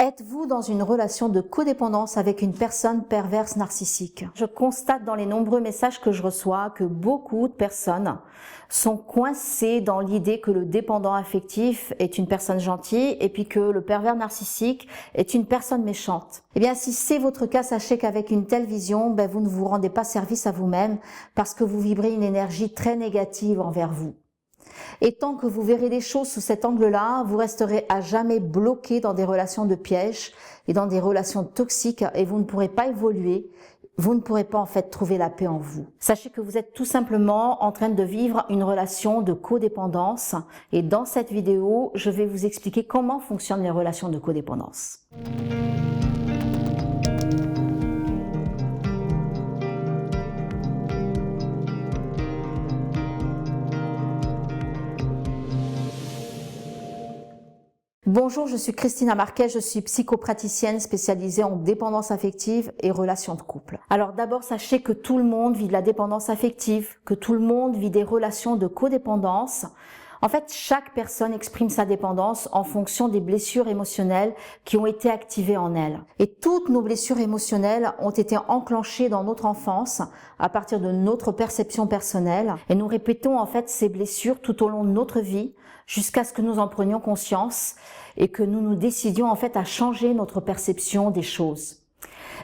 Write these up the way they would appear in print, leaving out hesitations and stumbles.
Êtes-vous dans une relation de codépendance avec une personne perverse narcissique? Je constate dans les nombreux messages que je reçois que beaucoup de personnes sont coincées dans l'idée que le dépendant affectif est une personne gentille et puis que le pervers narcissique est une personne méchante. Eh bien, si c'est votre cas, sachez qu'avec une telle vision, vous ne vous rendez pas service à vous-même parce que vous vibrez une énergie très négative envers vous. Et tant que vous verrez les choses sous cet angle-là, vous resterez à jamais bloqué dans des relations de piège et dans des relations toxiques et vous ne pourrez pas évoluer, vous ne pourrez pas en fait trouver la paix en vous. Sachez que vous êtes tout simplement en train de vivre une relation de codépendance et dans cette vidéo, je vais vous expliquer comment fonctionnent les relations de codépendance. Bonjour, je suis Christina Marquet, je suis psychopraticienne spécialisée en dépendance affective et relations de couple. Alors d'abord, sachez que tout le monde vit de la dépendance affective, que tout le monde vit des relations de codépendance. En fait, chaque personne exprime sa dépendance en fonction des blessures émotionnelles qui ont été activées en elle. Et toutes nos blessures émotionnelles ont été enclenchées dans notre enfance à partir de notre perception personnelle. Et nous répétons en fait ces blessures tout au long de notre vie jusqu'à ce que nous en prenions conscience et que nous nous décidions en fait à changer notre perception des choses.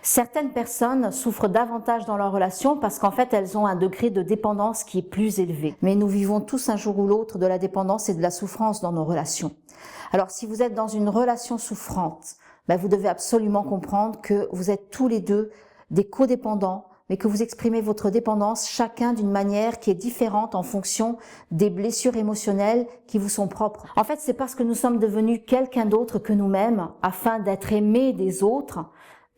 Certaines personnes souffrent davantage dans leur relation parce qu'en fait elles ont un degré de dépendance qui est plus élevé. Mais nous vivons tous un jour ou l'autre de la dépendance et de la souffrance dans nos relations. Alors si vous êtes dans une relation souffrante, vous devez absolument comprendre que vous êtes tous les deux des codépendants, mais que vous exprimez votre dépendance chacun d'une manière qui est différente en fonction des blessures émotionnelles qui vous sont propres. En fait, c'est parce que nous sommes devenus quelqu'un d'autre que nous-mêmes, afin d'être aimés des autres,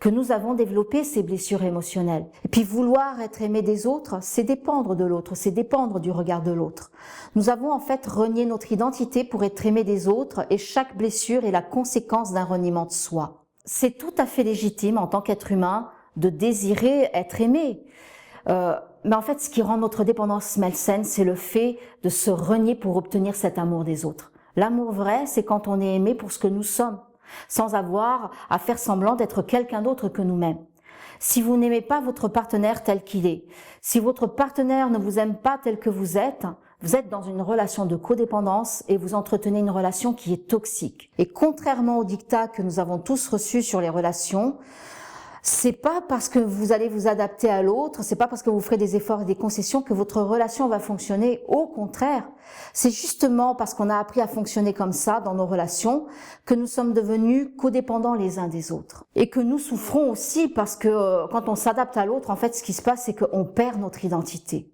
que nous avons développé ces blessures émotionnelles. Et puis vouloir être aimé des autres, c'est dépendre de l'autre, c'est dépendre du regard de l'autre. Nous avons en fait renié notre identité pour être aimé des autres et chaque blessure est la conséquence d'un reniement de soi. C'est tout à fait légitime en tant qu'être humain de désirer être aimé. Mais en fait, ce qui rend notre dépendance malsaine, c'est le fait de se renier pour obtenir cet amour des autres. L'amour vrai, c'est quand on est aimé pour ce que nous sommes, sans avoir à faire semblant d'être quelqu'un d'autre que nous-mêmes. Si vous n'aimez pas votre partenaire tel qu'il est, si votre partenaire ne vous aime pas tel que vous êtes dans une relation de codépendance et vous entretenez une relation qui est toxique. Et contrairement aux dictats que nous avons tous reçus sur les relations, c'est pas parce que vous allez vous adapter à l'autre, c'est pas parce que vous ferez des efforts et des concessions que votre relation va fonctionner. Au contraire, c'est justement parce qu'on a appris à fonctionner comme ça dans nos relations que nous sommes devenus codépendants les uns des autres. Et que nous souffrons aussi parce que quand on s'adapte à l'autre, en fait, ce qui se passe, c'est qu'on perd notre identité.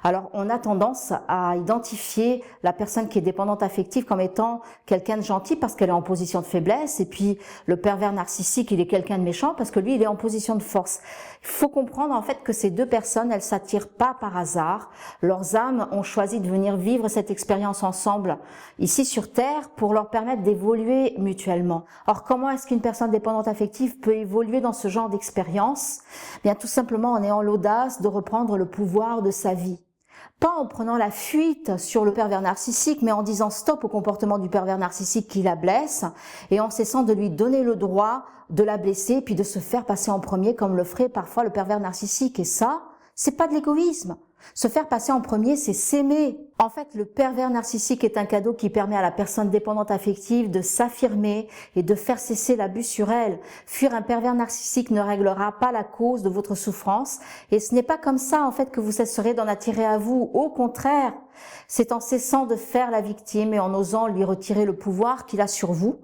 Alors, on a tendance à identifier la personne qui est dépendante affective comme étant quelqu'un de gentil parce qu'elle est en position de faiblesse et puis le pervers narcissique, il est quelqu'un de méchant parce que lui, il est en position de force. Il faut comprendre en fait que ces deux personnes, elles s'attirent pas par hasard. Leurs âmes ont choisi de venir vivre cette expérience ensemble ici sur Terre pour leur permettre d'évoluer mutuellement. Alors, comment est-ce qu'une personne dépendante affective peut évoluer dans ce genre d'expérience? Bien, tout simplement en ayant l'audace de reprendre le pouvoir de sa vie. Pas en prenant la fuite sur le pervers narcissique, mais en disant stop au comportement du pervers narcissique qui la blesse et en cessant de lui donner le droit de la blesser puis de se faire passer en premier comme le ferait parfois le pervers narcissique. Et ça, c'est pas de l'égoïsme. Se faire passer en premier, c'est s'aimer. En fait, le pervers narcissique est un cadeau qui permet à la personne dépendante affective de s'affirmer et de faire cesser l'abus sur elle. Fuir un pervers narcissique ne réglera pas la cause de votre souffrance et ce n'est pas comme ça en fait que vous cesserez d'en attirer à vous. Au contraire, c'est en cessant de faire la victime et en osant lui retirer le pouvoir qu'il a sur vous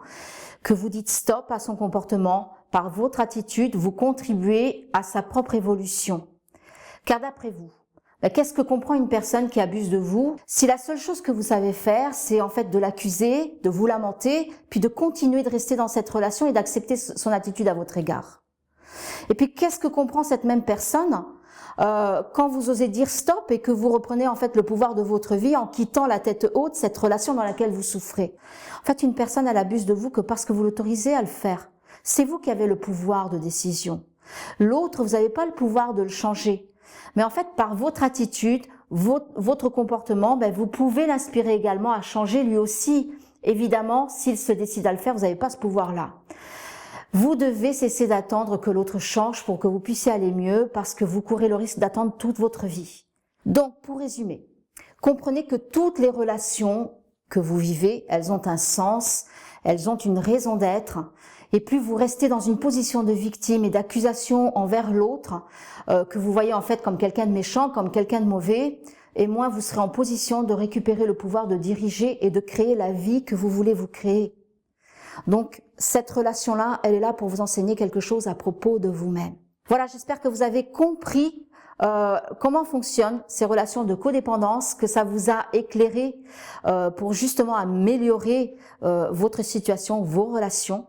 que vous dites stop à son comportement. Par votre attitude, vous contribuez à sa propre évolution. Car d'après vous, qu'est-ce que comprend une personne qui abuse de vous si la seule chose que vous savez faire, c'est en fait de l'accuser, de vous lamenter, puis de continuer de rester dans cette relation et d'accepter son attitude à votre égard? Et puis qu'est-ce que comprend cette même personne quand vous osez dire stop et que vous reprenez en fait le pouvoir de votre vie en quittant la tête haute cette relation dans laquelle vous souffrez? En fait, une personne, elle abuse de vous que parce que vous l'autorisez à le faire. C'est vous qui avez le pouvoir de décision. L'autre, vous n'avez pas le pouvoir de le changer. Mais en fait, par votre attitude, votre comportement, vous pouvez l'inspirer également à changer lui aussi. Évidemment, s'il se décide à le faire, vous n'avez pas ce pouvoir-là. Vous devez cesser d'attendre que l'autre change pour que vous puissiez aller mieux parce que vous courez le risque d'attendre toute votre vie. Donc, pour résumer, comprenez que toutes les relations que vous vivez, elles ont un sens, elles ont une raison d'être. Et plus vous restez dans une position de victime et d'accusation envers l'autre, que vous voyez en fait comme quelqu'un de méchant, comme quelqu'un de mauvais, et moins vous serez en position de récupérer le pouvoir de diriger et de créer la vie que vous voulez vous créer. Donc, cette relation-là, elle est là pour vous enseigner quelque chose à propos de vous-même. Voilà, j'espère que vous avez compris comment fonctionnent ces relations de codépendance, que ça vous a éclairé pour justement améliorer votre situation, vos relations.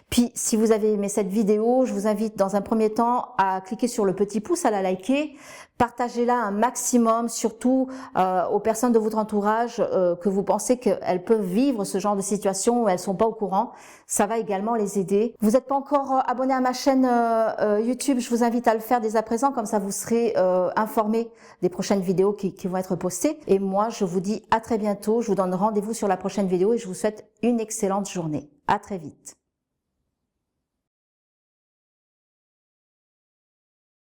Puis, si vous avez aimé cette vidéo, je vous invite dans un premier temps à cliquer sur le petit pouce, à la liker, partagez-la un maximum, surtout aux personnes de votre entourage que vous pensez qu'elles peuvent vivre ce genre de situation où elles sont pas au courant. Ça va également les aider. Vous n'êtes pas encore abonné à ma chaîne YouTube, je vous invite à le faire dès à présent, comme ça vous serez informé des prochaines vidéos qui vont être postées. Et moi, je vous dis à très bientôt. Je vous donne rendez-vous sur la prochaine vidéo et je vous souhaite une excellente journée. À très vite.